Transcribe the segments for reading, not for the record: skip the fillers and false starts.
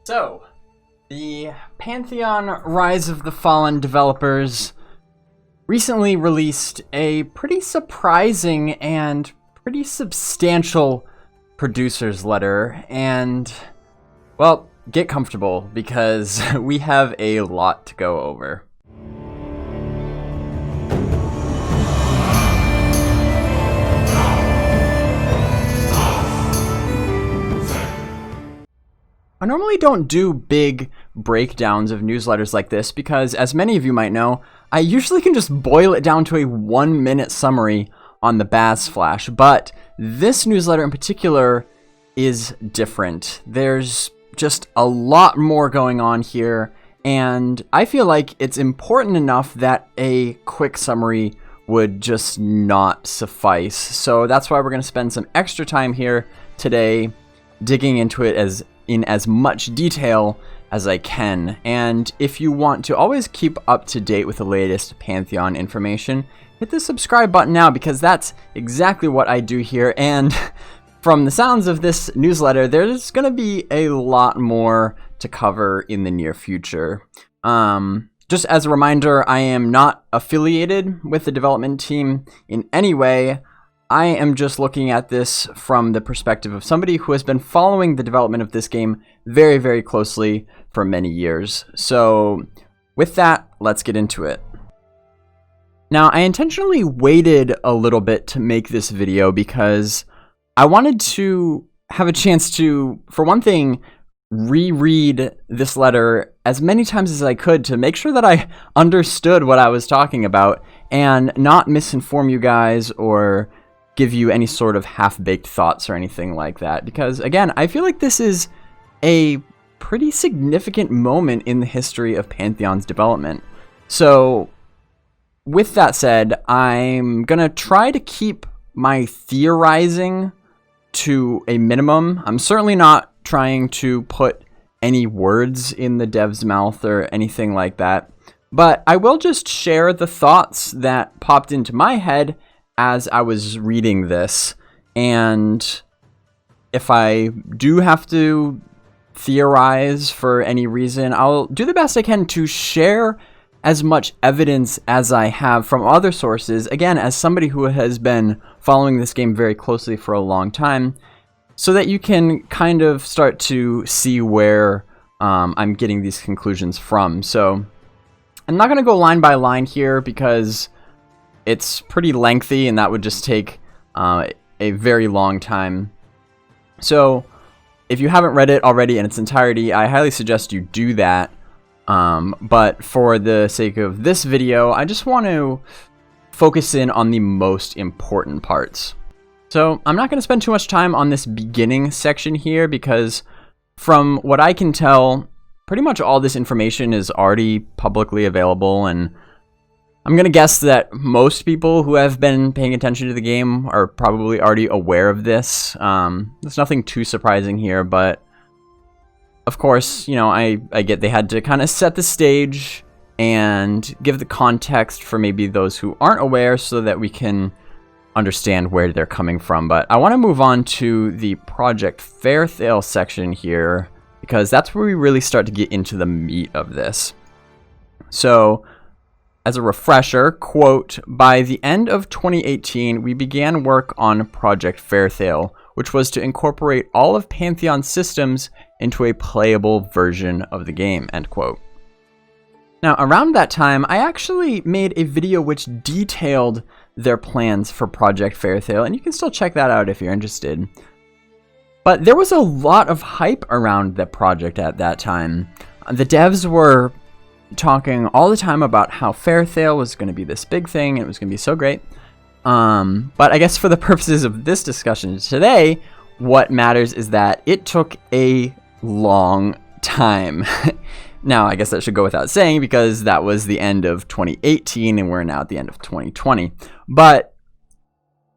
So, the Pantheon Rise of the Fallen developers recently released a pretty surprising and pretty substantial producer's letter, and, well, get comfortable because we have a lot to go over. I normally don't do big breakdowns of newsletters like this because, as many of you might know, I usually can just boil it down to a 1-minute summary on the Baz Flash, but this newsletter in particular is different. There's just a lot more going on here, and I feel like it's important enough that a quick summary would just not suffice. So that's why we're going to spend some extra time here today digging into it in as much detail as I can. And if you want to always keep up to date with the latest Pantheon information, hit the subscribe button now because that's exactly what I do here. And from the sounds of this newsletter, there's going to be a lot more to cover in the near future. Just as a reminder, I am not affiliated with the development team in any way. I am just looking at this from the perspective of somebody who has been following the development of this game very, very closely for many years. So with that, let's get into it. Now, I intentionally waited a little bit to make this video because I wanted to have a chance to, for one thing, reread this letter as many times as I could to make sure that I understood what I was talking about and not misinform you guys or give you any sort of half-baked thoughts or anything like that. Because, again, I feel like this is a pretty significant moment in the history of Pantheon's development. So, with that said, I'm gonna try to keep my theorizing to a minimum. I'm certainly not trying to put any words in the dev's mouth or anything like that. But I will just share the thoughts that popped into my head as I was reading this, and if I do have to theorize for any reason, I'll do the best I can to share as much evidence as I have from other sources, again, as somebody who has been following this game very closely for a long time, so that you can kind of start to see where I'm getting these conclusions from. So I'm not going to go line by line here because it's pretty lengthy, and that would just take a very long time. So if you haven't read it already in its entirety, I highly suggest you do that. But for the sake of this video, I just want to focus in on the most important parts. So I'm not going to spend too much time on this beginning section here because from what I can tell, pretty much all this information is already publicly available, and I'm going to guess that most people who have been paying attention to the game are probably already aware of this. There's nothing too surprising here, but of course, you know, I get they had to kind of set the stage and give the context for maybe those who aren't aware so that we can understand where they're coming from. But I want to move on to the Project Faerthale section here because that's where we really start to get into the meat of this. So, as a refresher, quote, "By the end of 2018, we began work on Project Faerthale, which was to incorporate all of Pantheon's systems into a playable version of the game," end quote. Now, around that time, I actually made a video which detailed their plans for Project Faerthale, and you can still check that out if you're interested. But there was a lot of hype around the project at that time. The devs were talking all the time about how Faerthail was going to be this big thing and it was going to be so great. But I guess for the purposes of this discussion today, what matters is that it took a long time. Now, I guess that should go without saying because that was the end of 2018 and we're now at the end of 2020. But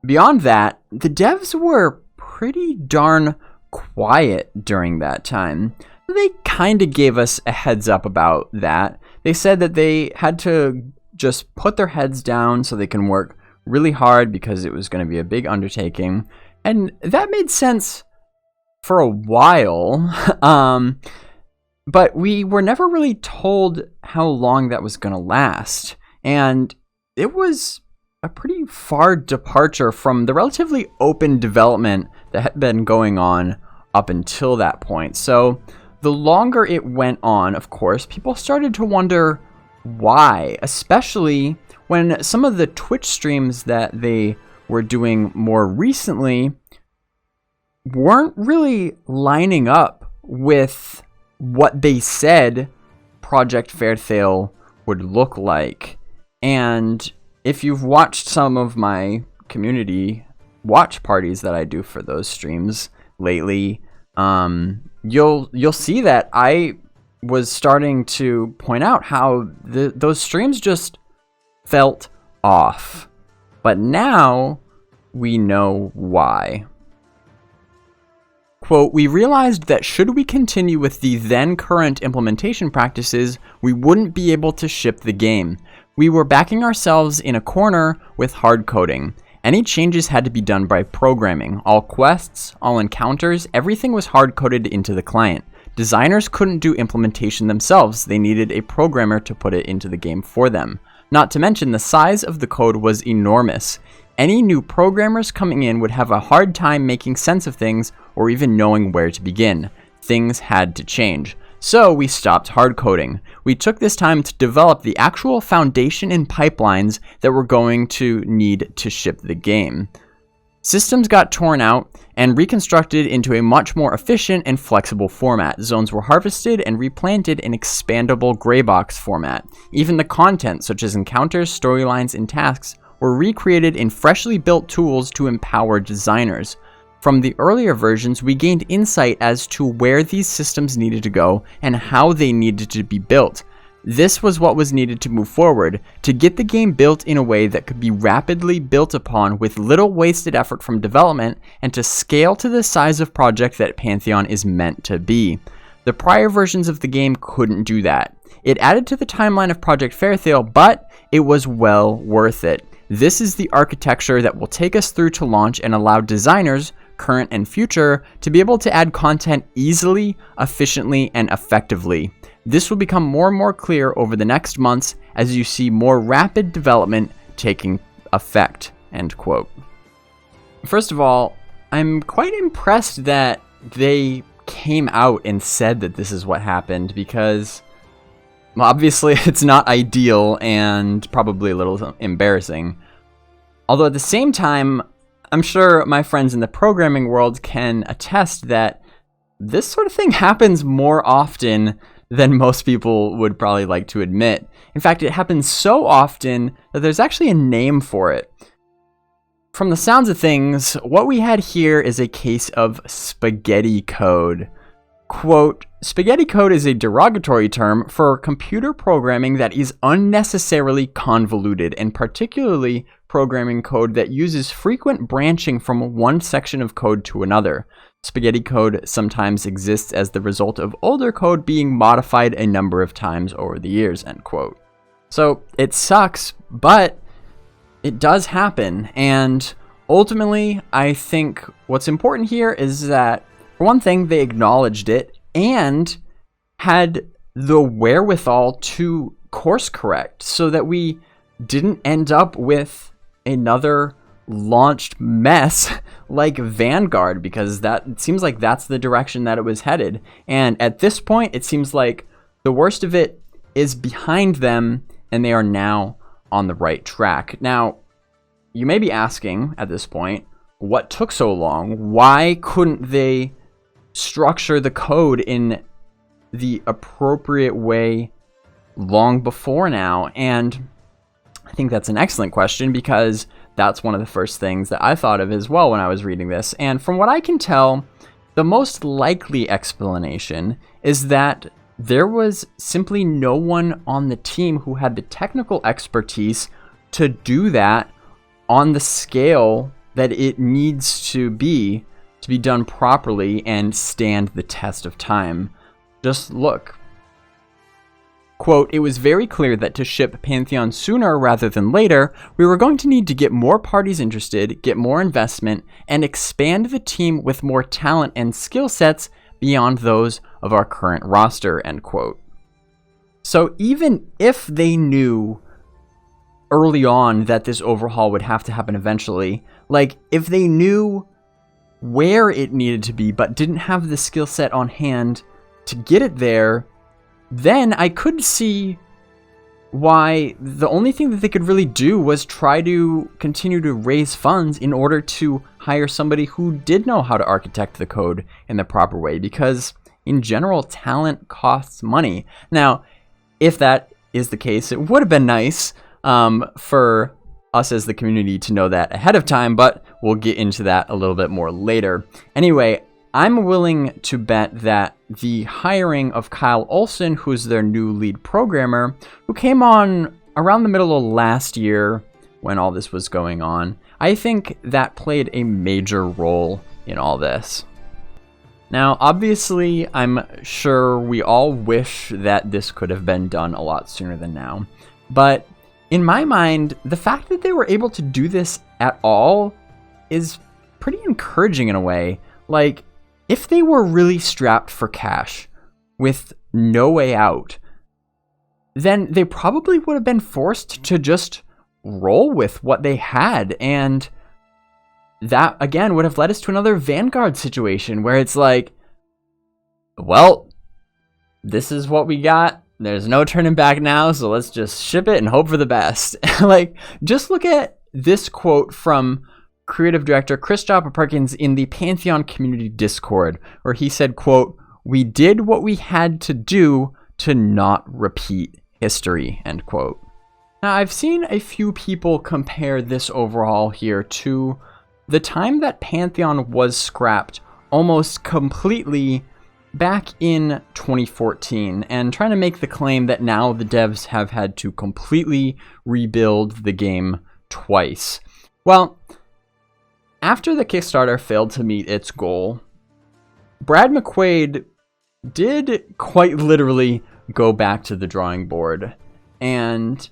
beyond that, the devs were pretty darn quiet during that time. They kind of gave us a heads up about that. They said that they had to just put their heads down so they can work really hard because it was going to be a big undertaking. And that made sense for a while. But we were never really told how long that was going to last. And it was a pretty far departure from the relatively open development that had been going on up until that point. So the longer it went on, of course, people started to wonder why, especially when some of the Twitch streams that they were doing more recently weren't really lining up with what they said Project Faerthale would look like. And if you've watched some of my community watch parties that I do for those streams lately, you'll see that I was starting to point out how those streams just felt off. But now we know why. Quote, "We realized that should we continue with the then current implementation practices, we wouldn't be able to ship the game. We were backing ourselves in a corner with hard coding. Any changes had to be done by programming. All quests, all encounters, everything was hard coded into the client. Designers couldn't do implementation themselves. They needed a programmer to put it into the game for them. Not to mention the size of the code was enormous. Any new programmers coming in would have a hard time making sense of things or even knowing where to begin. Things had to change. So we stopped hard coding. We took this time to develop the actual foundation and pipelines that we're going to need to ship the game. Systems got torn out and reconstructed into a much more efficient and flexible format. Zones were harvested and replanted in expandable gray box format. Even the content, such as encounters, storylines, and tasks, were recreated in freshly built tools to empower designers. From the earlier versions, we gained insight as to where these systems needed to go and how they needed to be built. This was what was needed to move forward, to get the game built in a way that could be rapidly built upon with little wasted effort from development, and to scale to the size of project that Pantheon is meant to be. The prior versions of the game couldn't do that. It added to the timeline of Project Faerthale, but it was well worth it. This is the architecture that will take us through to launch and allow designers, current and future, to be able to add content easily, efficiently, and effectively. This will become more and more clear over the next months as you see more rapid development taking effect." End quote. First of all, I'm quite impressed that they came out and said that this is what happened, because obviously it's not ideal and probably a little embarrassing. Although at the same time, I'm sure my friends in the programming world can attest that this sort of thing happens more often than most people would probably like to admit. In fact, it happens so often that there's actually a name for it. From the sounds of things, what we had here is a case of spaghetti code. Quote, "Spaghetti code is a derogatory term for computer programming that is unnecessarily convoluted, and particularly programming code that uses frequent branching from one section of code to another. Spaghetti code sometimes exists as the result of older code being modified a number of times over the years." End quote. So it sucks, but it does happen. And ultimately, I think what's important here is that, for one thing, they acknowledged it and had the wherewithal to course correct so that we didn't end up with another launched mess like Vanguard, because that it seems like that's the direction that it was headed. And at this point, it seems like the worst of it is behind them and they are now on the right track. Now, you may be asking at this point, what took so long? Why couldn't they structure the code in the appropriate way long before now? And I think that's an excellent question, because that's one of the first things that I thought of as well when I was reading this. And from what I can tell, the most likely explanation is that there was simply no one on the team who had the technical expertise to do that on the scale that it needs to be done properly and stand the test of time. Just look. Quote, "It was very clear that to ship Pantheon sooner rather than later, we were going to need to get more parties interested, get more investment, and expand the team with more talent and skill sets beyond those of our current roster, end quote. So even if they knew early on that this overhaul would have to happen eventually, like if they knew where it needed to be but didn't have the skill set on hand to get it there, then I could see why the only thing that they could really do was try to continue to raise funds in order to hire somebody who did know how to architect the code in the proper way, because in general, talent costs money. Now, if that is the case, it would have been nice for us as the community to know that ahead of time, but we'll get into that a little bit more later. Anyway, I'm willing to bet that the hiring of Kyle Olsen, who's their new lead programmer, who came on around the middle of last year when all this was going on, I think that played a major role in all this. Now, obviously, I'm sure we all wish that this could have been done a lot sooner than now, but in my mind, the fact that they were able to do this at all is pretty encouraging in a way. Like, if they were really strapped for cash with no way out, then they probably would have been forced to just roll with what they had. And that, again, would have led us to another Vanguard situation where it's like, well, this is what we got. There's no turning back now, so let's just ship it and hope for the best. Like, just look at this quote from creative director Christopher Perkins in the Pantheon community Discord, where he said, quote, "We did what we had to do to not repeat history," end quote. Now, I've seen a few people compare this overhaul here to the time that Pantheon was scrapped almost completely back in 2014, and trying to make the claim that now the devs have had to completely rebuild the game twice. Well, after the Kickstarter failed to meet its goal, Brad McQuaid did quite literally go back to the drawing board. And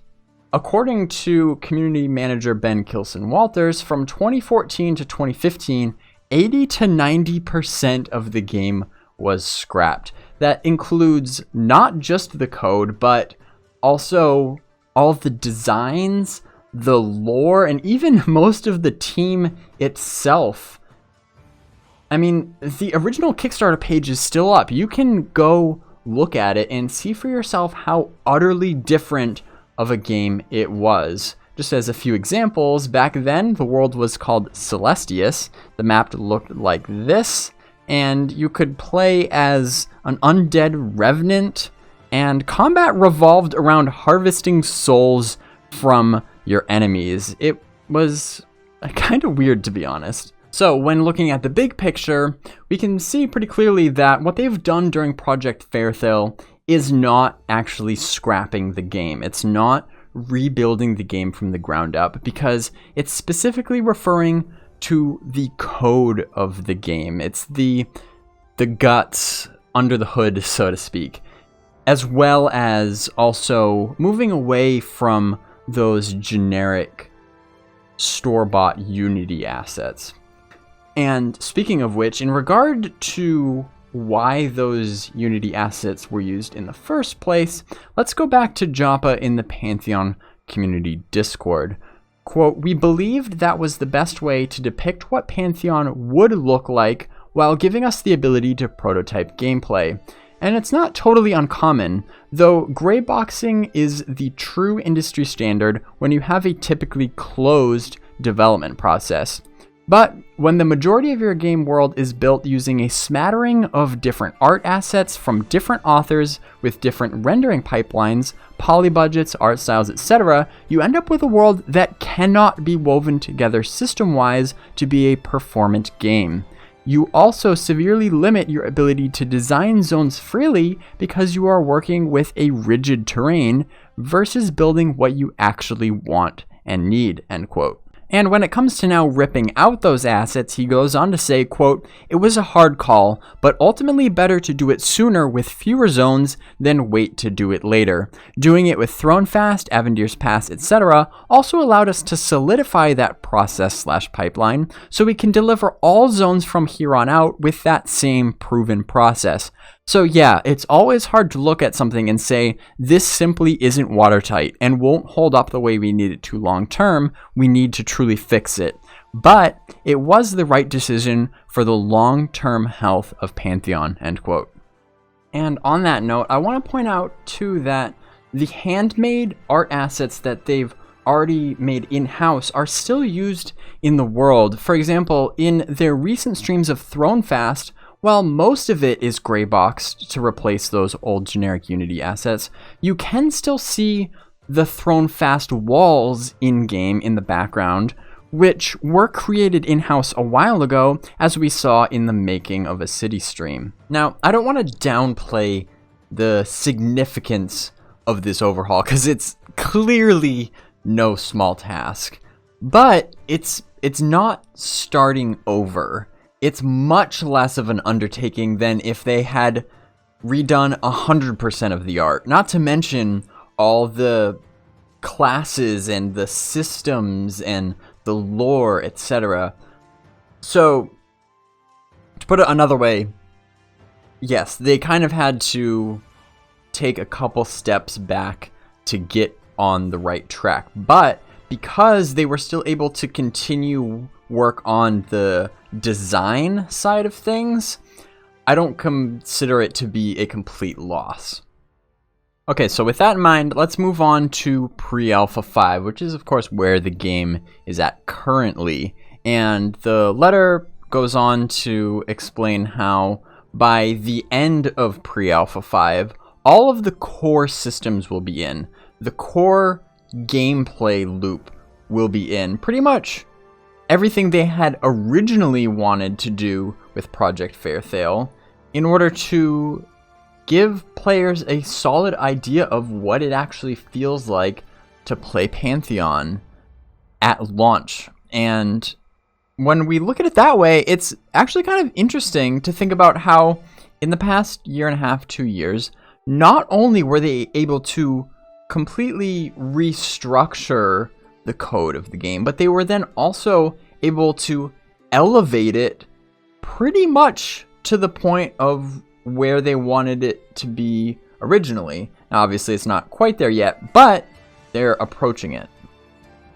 according to community manager Ben Kilson-Walters, from 2014 to 2015, 80 to 90% of the game was scrapped. That includes not just the code, but also all of the designs, the lore, and even most of the team itself. I mean, the original Kickstarter page is still up. You can go look at it and see for yourself how utterly different of a game it was. Just as a few examples, back then the world was called Celestius. The map looked like this, and you could play as an undead revenant, and combat revolved around harvesting souls from your enemies. It was kind of weird, to be honest. So when looking at the big picture, we can see pretty clearly that what they've done during Project Faerthale is not actually scrapping the game. It's not rebuilding the game from the ground up, because it's specifically referring to the code of the game. It's the guts under the hood, so to speak, as well as also moving away from those generic store-bought Unity assets. And speaking of which, in regard to why those Unity assets were used in the first place, let's go back to Joppa in the Pantheon community Discord. Quote, "We believed that was the best way to depict what Pantheon would look like while giving us the ability to prototype gameplay. And it's not totally uncommon, though gray boxing is the true industry standard when you have a typically closed development process. But when the majority of your game world is built using a smattering of different art assets from different authors with different rendering pipelines, poly budgets, art styles, etc., you end up with a world that cannot be woven together system-wise to be a performant game. You also severely limit your ability to design zones freely because you are working with a rigid terrain versus building what you actually want and need," end quote. And when it comes to now ripping out those assets, he goes on to say, quote, "It was a hard call, but ultimately better to do it sooner with fewer zones than wait to do it later. Doing it with Thronefast, Avendir's Pass, etc. also allowed us to solidify that process/pipeline so we can deliver all zones from here on out with that same proven process." So yeah, it's always hard to look at something and say, this simply isn't watertight and won't hold up the way we need it to long term. We need to truly fix it. But it was the right decision for the long-term health of Pantheon, end quote. And on that note, I want to point out too that the handmade art assets that they've already made in-house are still used in the world. For example, in their recent streams of Thronefast, while most of it is gray boxed to replace those old generic Unity assets, you can still see the Thronefast walls in-game in the background, which were created in-house a while ago, as we saw in the Making of a City stream. Now, I don't want to downplay the significance of this overhaul, because it's clearly no small task, but it's not starting over. It's much less of an undertaking than if they had redone 100% of the art, not to mention all the classes and the systems and the lore, etc. So, to put it another way, yes, they kind of had to take a couple steps back to get on the right track, but because they were still able to continue work on the design side of things, I don't consider it to be a complete loss. Okay, so with that in mind, let's move on to Pre-Alpha 5, which is of course where the game is at currently. And the letter goes on to explain how by the end of Pre-Alpha 5, all of the core systems will be in. The core gameplay loop will be in. Pretty much everything they had originally wanted to do with Project Faerthale in order to give players a solid idea of what it actually feels like to play Pantheon at launch. And when we look at it that way, it's actually kind of interesting to think about how in the past year and a half, 2 years, not only were they able to completely restructure the code of the game, but they were then also able to elevate it pretty much to the point of where they wanted it to be originally. Now, obviously, it's not quite there yet, but they're approaching it.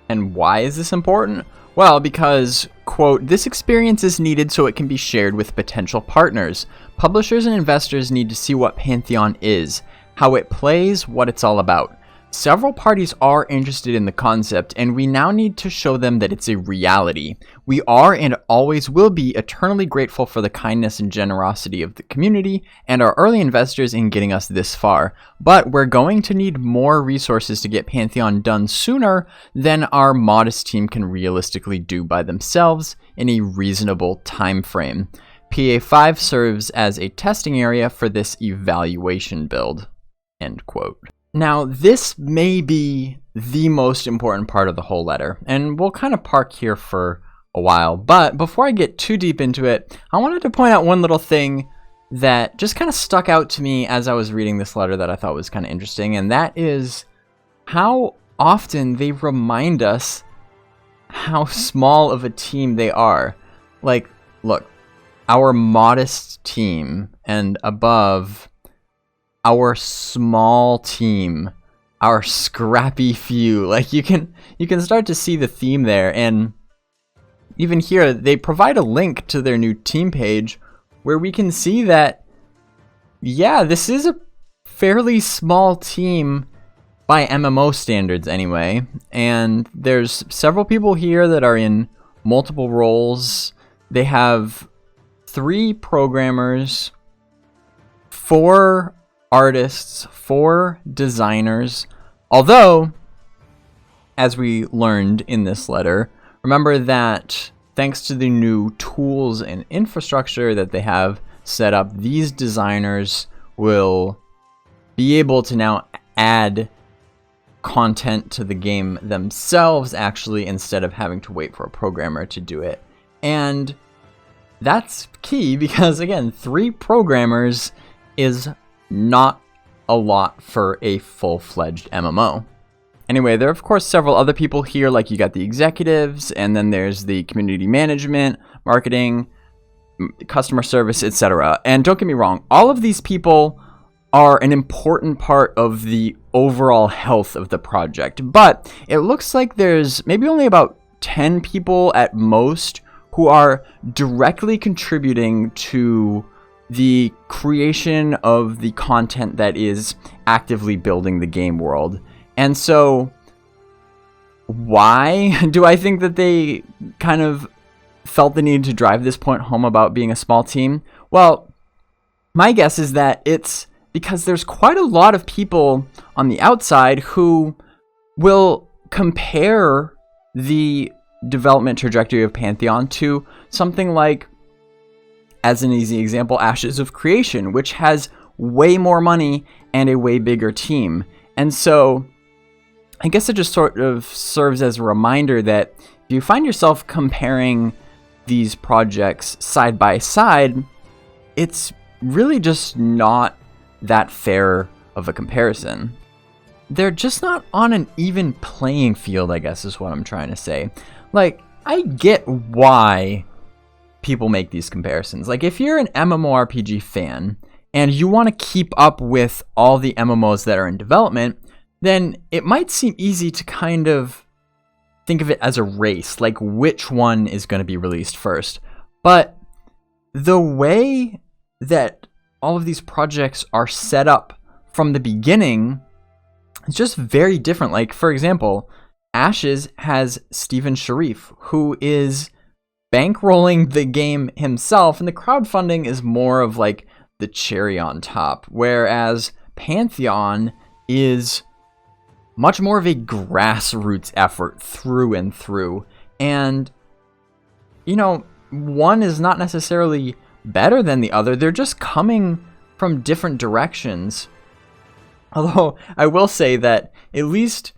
And why is this important? Well, because, quote, "This experience is needed so it can be shared with potential partners. Publishers and investors need to see what Pantheon is, how it plays, what it's all about. Several parties are interested in the concept, and we now need to show them that it's a reality. We are and always will be eternally grateful for the kindness and generosity of the community and our early investors in getting us this far, but we're going to need more resources to get Pantheon done sooner than our modest team can realistically do by themselves in a reasonable time frame. PA5 serves as a testing area for this evaluation build." End quote. Now, this may be the most important part of the whole letter, and we'll kind of park here for a while. But before I get too deep into it, I wanted to point out one little thing that just kind of stuck out to me as I was reading this letter that I thought was kind of interesting, and that is how often they remind us how small of a team they are. Like, look, our modest team, and above, our small team, our scrappy few. Like, you can start to see the theme there. And even here, they provide a link to their new team page where we can see that, yeah, this is a fairly small team by MMO standards anyway. And there's several people here that are in multiple roles. They have 3 programmers, 4 artists, 4 designers. Although, as we learned in this letter, remember that thanks to the new tools and infrastructure that they have set up, these designers will be able to now add content to the game themselves, actually, instead of having to wait for a programmer to do it. And that's key because, again, 3 programmers is not a lot for a full-fledged MMO. Anyway, there are, of course, several other people here, like you got the executives, and then there's the community management, marketing, customer service, etc. And don't get me wrong, all of these people are an important part of the overall health of the project, but it looks like there's maybe only about 10 people at most who are directly contributing to the creation of the content that is actively building the game world. And so, why do I think that they kind of felt the need to drive this point home about being a small team? Well, my guess is that it's because there's quite a lot of people on the outside who will compare the development trajectory of Pantheon to something like, as an easy example, Ashes of Creation, which has way more money and a way bigger team. And so I guess it just sort of serves as a reminder that if you find yourself comparing these projects side by side, it's really just not that fair of a comparison. They're just not on an even playing field, I guess is what I'm trying to say. Like, I get why people make these comparisons. Like, if you're an MMORPG fan and you want to keep up with all the MMOs that are in development, then it might seem easy to kind of think of it as a race, like which one is going to be released first. But the way that all of these projects are set up from the beginning is just very different. Like, for example, Ashes has Steven Sharif, who is bankrolling the game himself, and the crowdfunding is more of like the cherry on top, whereas Pantheon is much more of a grassroots effort through and through. And, you know, one is not necessarily better than the other. They're just coming from different directions. Although I will say that at least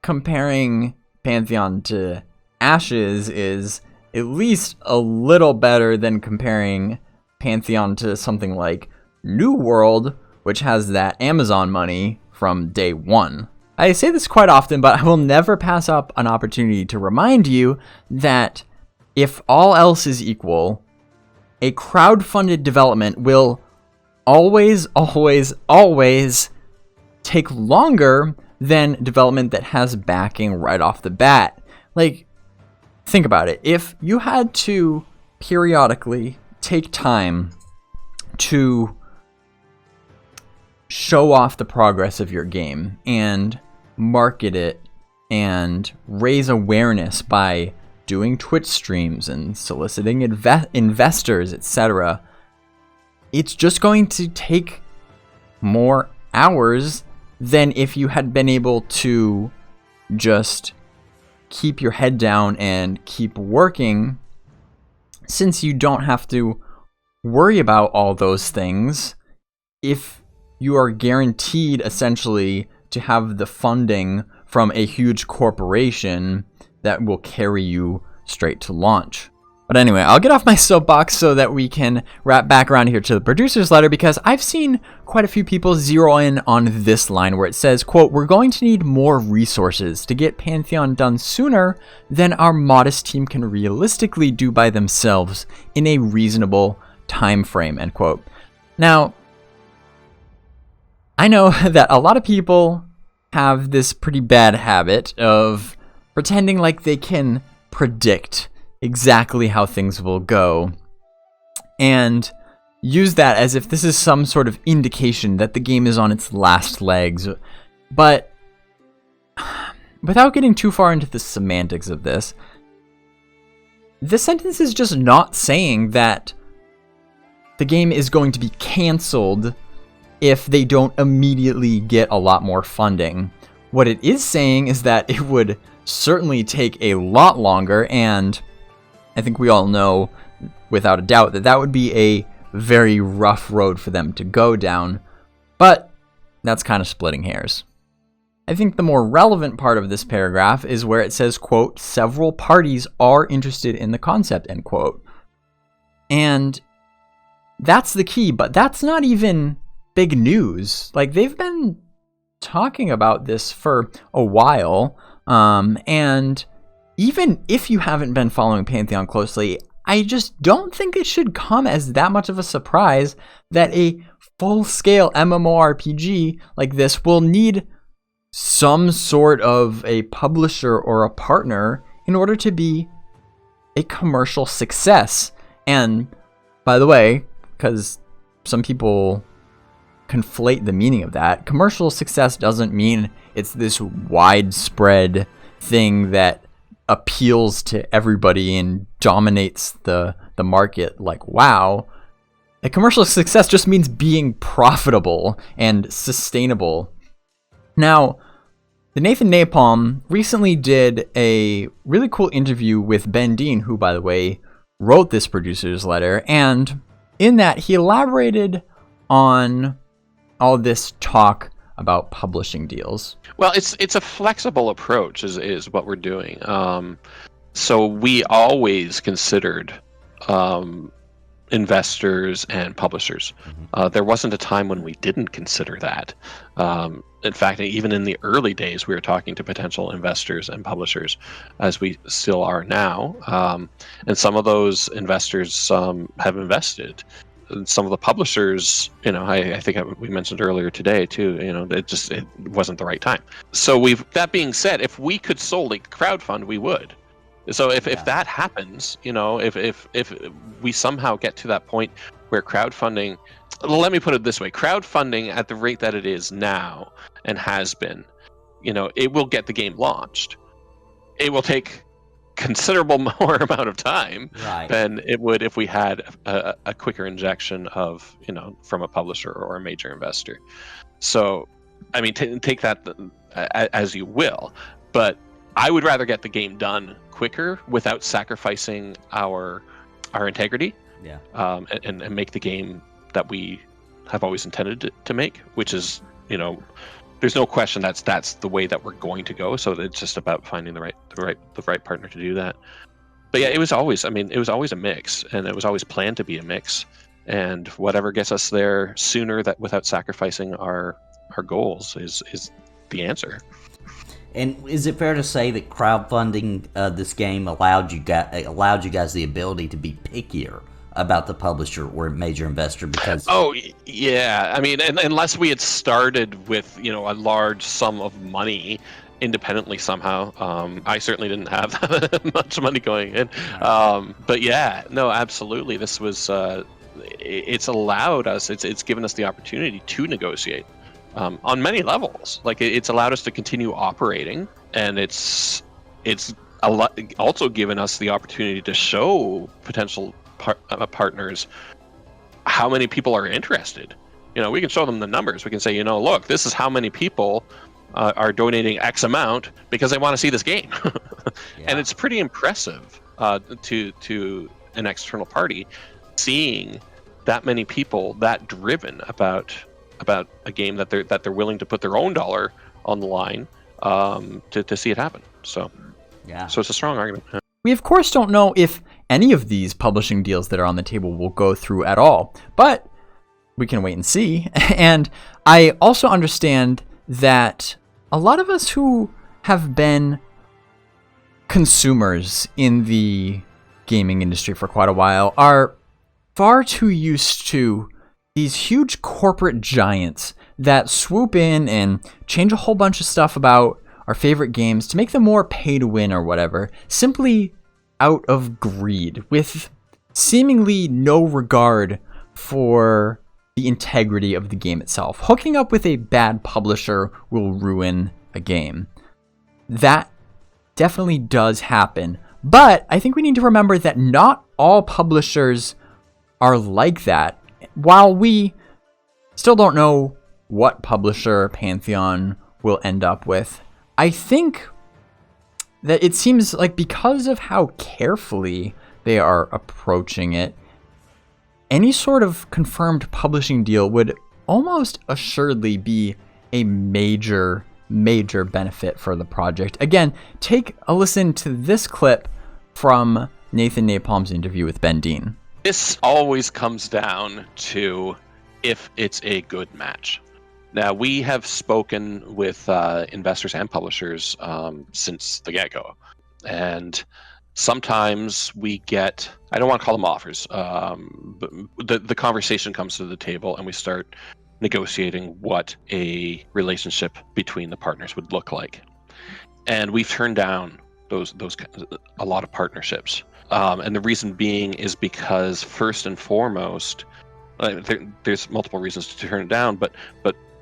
comparing Pantheon to Ashes is at least a little better than comparing Pantheon to something like New World, which has that Amazon money from day one. I say this quite often, but I will never pass up an opportunity to remind you that if all else is equal, a crowd-funded development will always take longer than development that has backing right off the bat. Like, think about it. If you had to periodically take time to show off the progress of your game and market it and raise awareness by doing Twitch streams and soliciting investors, etc., it's just going to take more hours than if you had been able to just keep your head down and keep working, since you don't have to worry about all those things if you are guaranteed essentially to have the funding from a huge corporation that will carry you straight to launch. But anyway, I'll get off my soapbox so that we can wrap back around here to the producer's letter, because I've seen quite a few people zero in on this line where it says, quote, "We're going to need more resources to get Pantheon done sooner than our modest team can realistically do by themselves in a reasonable time frame," end quote. Now, I know that a lot of people have this pretty bad habit of pretending like they can predict exactly how things will go and use that as if this is some sort of indication that the game is on its last legs. But without getting too far into the semantics of this sentence is just not saying that the game is going to be canceled if they don't immediately get a lot more funding. What it is saying is that it would certainly take a lot longer, and I think we all know without a doubt that that would be a very rough road for them to go down, but that's kind of splitting hairs. I think the more relevant part of this paragraph is where it says, quote, several parties are interested in the concept, end quote. And that's the key, but that's not even big news. Like, they've been talking about this for a while, and even if you haven't been following Pantheon closely, I just don't think it should come as that much of a surprise that a full-scale MMORPG like this will need some sort of a publisher or a partner in order to be a commercial success. And by the way, because some people conflate the meaning of that, commercial success doesn't mean it's this widespread thing that appeals to everybody and dominates the market like WoW. A commercial success just means being profitable and sustainable. Now, the Nathan Napalm recently did a really cool interview with Brendyn, who, by the way, wrote this producer's letter, and in that he elaborated on all this talk about publishing deals. Well, it's a flexible approach is what we're doing. So we always considered investors and publishers. There wasn't a time when we didn't consider that. In fact, even in the early days, we were talking to potential investors and publishers, as we still are now. And some of those investors have invested. And some of the publishers, I think we mentioned earlier today too, it wasn't the right time. So that being said, if we could solely crowdfund, we would. So if that happens, if we somehow get to that point where crowdfunding, let me put it this way, crowdfunding at the rate that it is now and has been, it will get the game launched. It will take considerable more amount of time than it would if we had a quicker injection of, from a publisher or a major investor. So, I mean, take that as you will, but I would rather get the game done quicker without sacrificing our integrity, and make the game that we have always intended to make, which is, there's no question that's the way that we're going to go. So it's just about finding the right partner to do that. But yeah, it was always a mix, and it was always planned to be a mix, and whatever gets us there sooner that without sacrificing our goals is the answer. And is it fair to say that crowdfunding this game allowed you guys the ability to be pickier about the publisher or major investor? Because I mean, unless we had started with a large sum of money independently somehow, I certainly didn't have that much money going in. But yeah, no, absolutely, this was it's allowed us, it's given us the opportunity to negotiate on many levels. Like, it's allowed us to continue operating, and it's also given us the opportunity to show potential partners how many people are interested. We can show them the numbers. We can say, look, this is how many people are donating X amount because they want to see this game. And it's pretty impressive to an external party seeing that many people that driven about a game that they're willing to put their own dollar on the line to see it happen. So it's a strong argument. We of course don't know if any of these publishing deals that are on the table will go through at all, but we can wait and see. And I also understand that a lot of us who have been consumers in the gaming industry for quite a while are far too used to these huge corporate giants that swoop in and change a whole bunch of stuff about our favorite games to make them more pay to win or whatever, simply out of greed, with seemingly no regard for the integrity of the game itself. Hooking up with a bad publisher will ruin a game. That definitely does happen, but I think we need to remember that not all publishers are like that. While we still don't know what publisher Pantheon will end up with, I think that it seems like, because of how carefully they are approaching it, any sort of confirmed publishing deal would almost assuredly be a major major benefit for the project. Again, take a listen to this clip from Nathan Napalm's interview with Brendyn. This always comes down to if it's a good match. Now, we have spoken with investors and publishers since the get-go. And sometimes we get, I don't want to call them offers, but the conversation comes to the table and we start negotiating what a relationship between the partners would look like. And we've turned down those a lot of partnerships. And the reason being is because first and foremost, there's multiple reasons to turn it down, but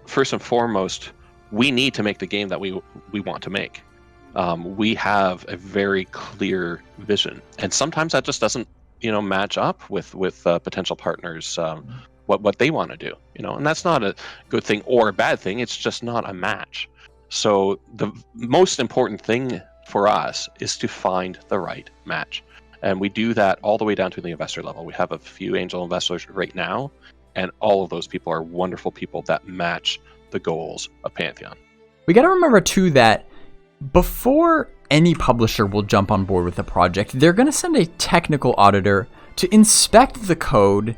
first and foremost, we need to make the game that we want to make. We have a very clear vision, and sometimes that just doesn't, match up with potential partners, what they want to do, and that's not a good thing or a bad thing. It's just not a match. So the most important thing for us is to find the right match, and we do that all the way down to the investor level. We have a few angel investors right now, and all of those people are wonderful people that match the goals of Pantheon. We got to remember too that before any publisher will jump on board with a project, they're going to send a technical auditor to inspect the code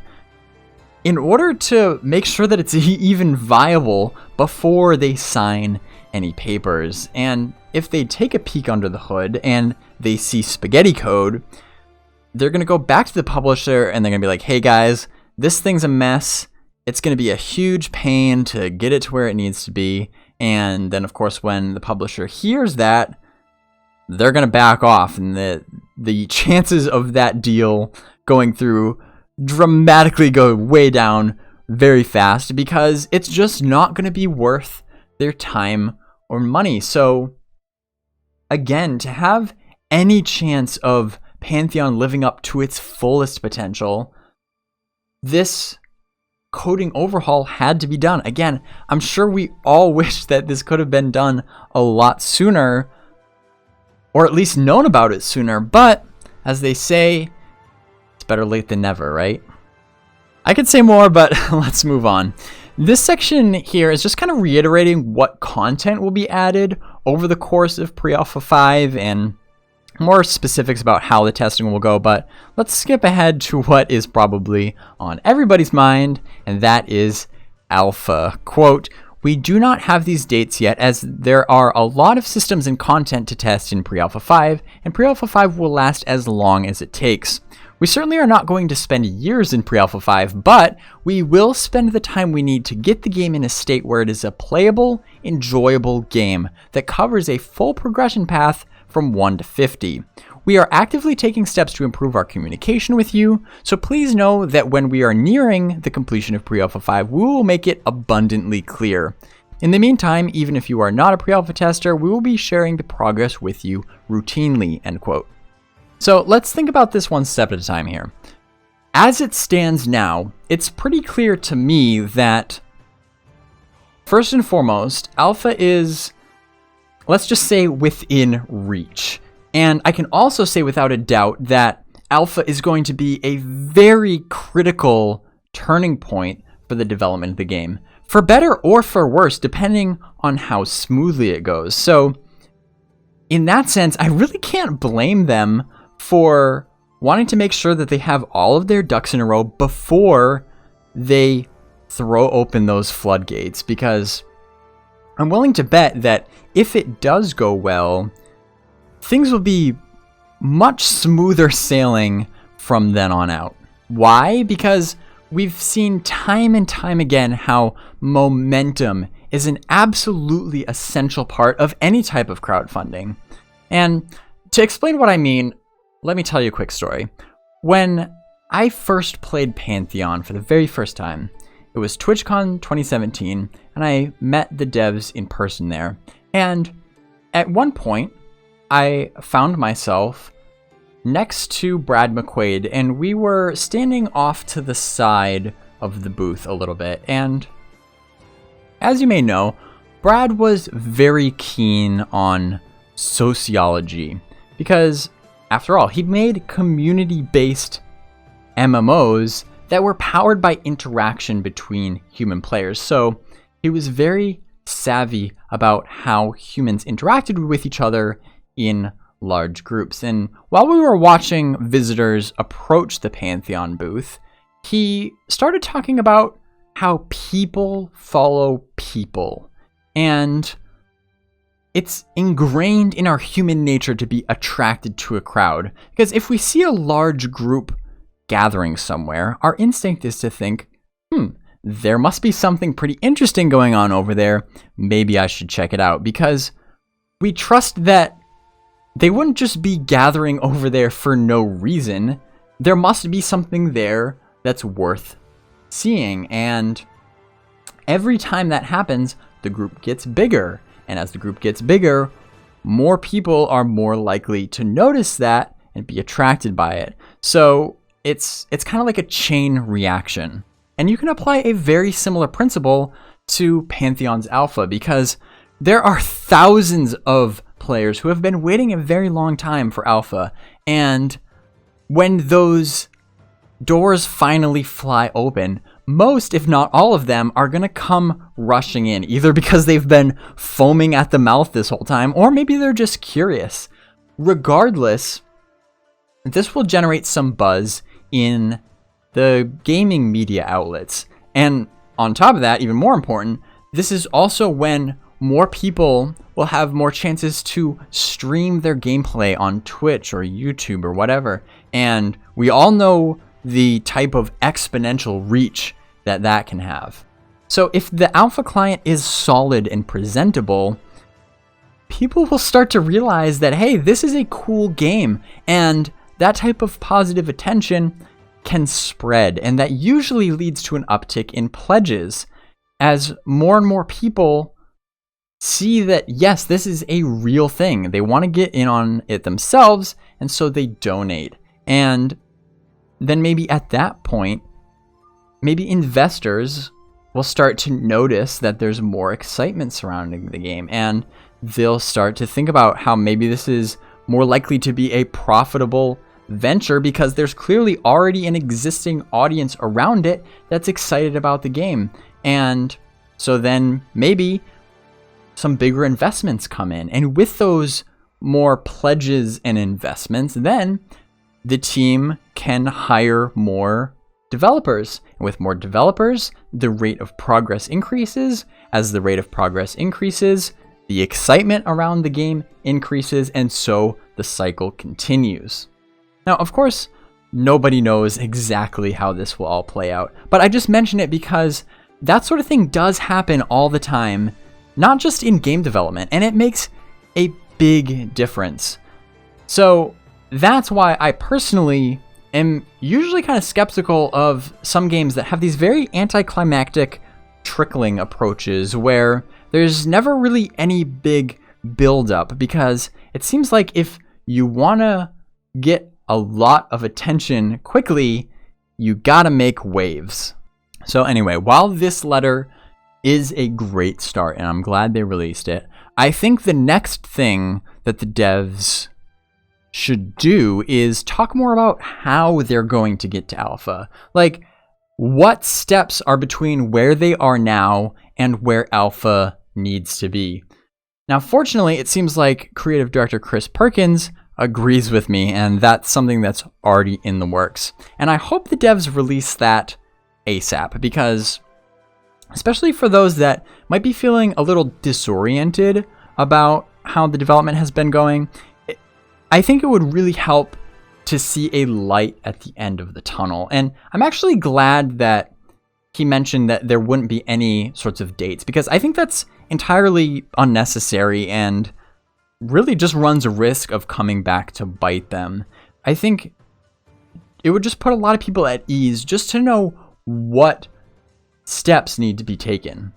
in order to make sure that it's even viable before they sign any papers. And if they take a peek under the hood and they see spaghetti code, they're going to go back to the publisher and they're going to be like, hey guys, this thing's a mess. It's going to be a huge pain to get it to where it needs to be. And then, of course, when the publisher hears that, they're going to back off. And the chances of that deal going through dramatically go way down very fast because it's just not going to be worth their time or money. So, again, to have any chance of Pantheon living up to its fullest potential, this coding overhaul had to be done. Again, I'm sure we all wish that this could have been done a lot sooner, or at least known about it sooner, but as they say, it's better late than never, right? I could say more, but let's move on. This section here is just kind of reiterating what content will be added over the course of Pre-Alpha 5 and more specifics about how the testing will go, but let's skip ahead to what is probably on everybody's mind, and that is Alpha. Quote, "We do not have these dates yet as there are a lot of systems and content to test in Pre-Alpha 5, and Pre-Alpha 5 will last as long as it takes. We certainly are not going to spend years in Pre-Alpha 5, but we will spend the time we need to get the game in a state where it is a playable, enjoyable game that covers a full progression path from 1 to 50. We are actively taking steps to improve our communication with you, so please know that when we are nearing the completion of Pre-Alpha 5, we will make it abundantly clear. In the meantime, even if you are not a Pre-Alpha tester, we will be sharing the progress with you routinely," end quote. So let's think about this one step at a time here. As it stands now, it's pretty clear to me that, first and foremost, Alpha is, let's just say, within reach. And I can also say without a doubt that Alpha is going to be a very critical turning point for the development of the game, for better or for worse, depending on how smoothly it goes. So in that sense, I really can't blame them for wanting to make sure that they have all of their ducks in a row before they throw open those floodgates, because I'm willing to bet that if it does go well, things will be much smoother sailing from then on out. Why? Because we've seen time and time again how momentum is an absolutely essential part of any type of crowdfunding. And to explain what I mean, let me tell you a quick story. When I first played Pantheon for the very first time, it was TwitchCon 2017, and I met the devs in person there. And at one point, I found myself next to Brad McQuaid, and we were standing off to the side of the booth a little bit. And as you may know, Brad was very keen on sociology because, after all, he'd made community-based MMOs that were powered by interaction between human players. So he was very savvy about how humans interacted with each other in large groups. And while we were watching visitors approach the Pantheon booth, he started talking about how people follow people. And it's ingrained in our human nature to be attracted to a crowd. Because if we see a large group gathering somewhere, our instinct is to think, there must be something pretty interesting going on over there. Maybe I should check it out. Because we trust that they wouldn't just be gathering over there for no reason. There must be something there that's worth seeing. And every time that happens, the group gets bigger. And as the group gets bigger, more people are more likely to notice that and be attracted by it. So it's kind of like a chain reaction. And you can apply a very similar principle to Pantheon's alpha, because there are thousands of players who have been waiting a very long time for alpha. And when those doors finally fly open, most, if not all of them, are going to come rushing in, either because they've been foaming at the mouth this whole time, or maybe they're just curious. Regardless, this will generate some buzz in the gaming media outlets. And on top of that, even more important, this is also when more people will have more chances to stream their gameplay on Twitch or YouTube or whatever. And we all know the type of exponential reach that can have. So if the alpha client is solid and presentable, people will start to realize that, hey, this is a cool game, and that type of positive attention can spread, and that usually leads to an uptick in pledges as more and more people see that, yes, this is a real thing. They want to get in on it themselves, and so they donate. And then maybe at that point, maybe investors will start to notice that there's more excitement surrounding the game, and they'll start to think about how maybe this is more likely to be a profitable venture because there's clearly already an existing audience around it that's excited about the game. And so then maybe some bigger investments come in, and with those more pledges and investments, then the team can hire more developers. And with more developers, the rate of progress increases. As the rate of progress increases, the excitement around the game increases, and so the cycle continues. Now, of course, nobody knows exactly how this will all play out, but I just mention it because that sort of thing does happen all the time, not just in game development, and it makes a big difference. So that's why I personally am usually kind of skeptical of some games that have these very anticlimactic trickling approaches where there's never really any big build-up, because it seems like if you want to get a lot of attention quickly, you gotta make waves. So anyway, while this letter is a great start, and I'm glad they released it, I think the next thing that the devs should do is talk more about how they're going to get to alpha. Like, what steps are between where they are now and where alpha needs to be. Now, fortunately, it seems like creative director Chris Perkins agrees with me, and that's something that's already in the works. And I hope the devs release that ASAP, because especially for those that might be feeling a little disoriented about how the development has been going, I think it would really help to see a light at the end of the tunnel. And I'm actually glad that he mentioned that there wouldn't be any sorts of dates, because I think that's entirely unnecessary and really just runs a risk of coming back to bite them. I think it would just put a lot of people at ease just to know what steps need to be taken.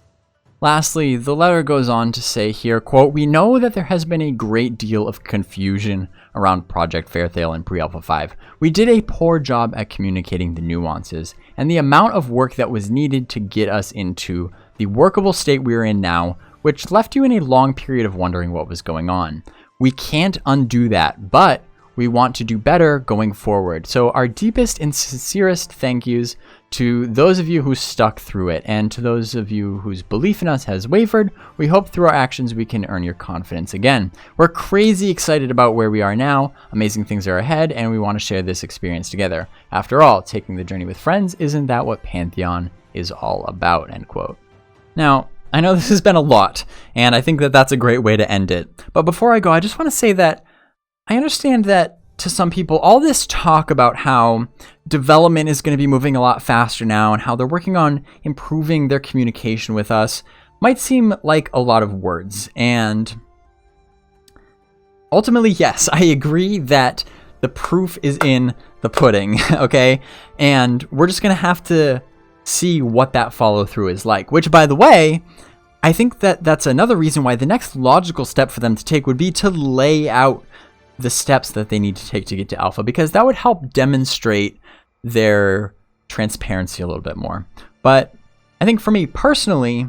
Lastly, the letter goes on to say here, quote, "We know that there has been a great deal of confusion around Project Faerthale and Pre-Alpha 5. We did a poor job at communicating the nuances and the amount of work that was needed to get us into the workable state we are in now, which left you in a long period of wondering what was going on. We can't undo that, but we want to do better going forward. So our deepest and sincerest thank yous To those of you who stuck through it, and to those of you whose belief in us has wavered, we hope through our actions we can earn your confidence again. We're crazy excited about where we are now, amazing things are ahead, and we want to share this experience together. After all, taking the journey with friends, isn't that what Pantheon is all about, end quote. Now, I know this has been a lot, and I think that that's a great way to end it. But before I go, I just want to say that I understand that to some people, all this talk about how development is going to be moving a lot faster now and how they're working on improving their communication with us might seem like a lot of words. And ultimately, yes, I agree that the proof is in the pudding, okay? And we're just going to have to see what that follow through is like, which, by the way, I think that that's another reason why the next logical step for them to take would be to lay out the steps that they need to take to get to alpha, because that would help demonstrate their transparency a little bit more. But I think for me personally,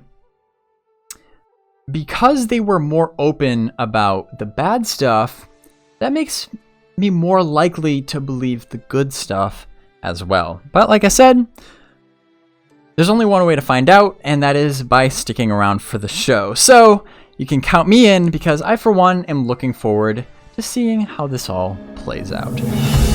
because they were more open about the bad stuff, that makes me more likely to believe the good stuff as well. But like I said, there's only one way to find out, and that is by sticking around for the show. So you can count me in, because I, for one, am looking forward to seeing how this all plays out.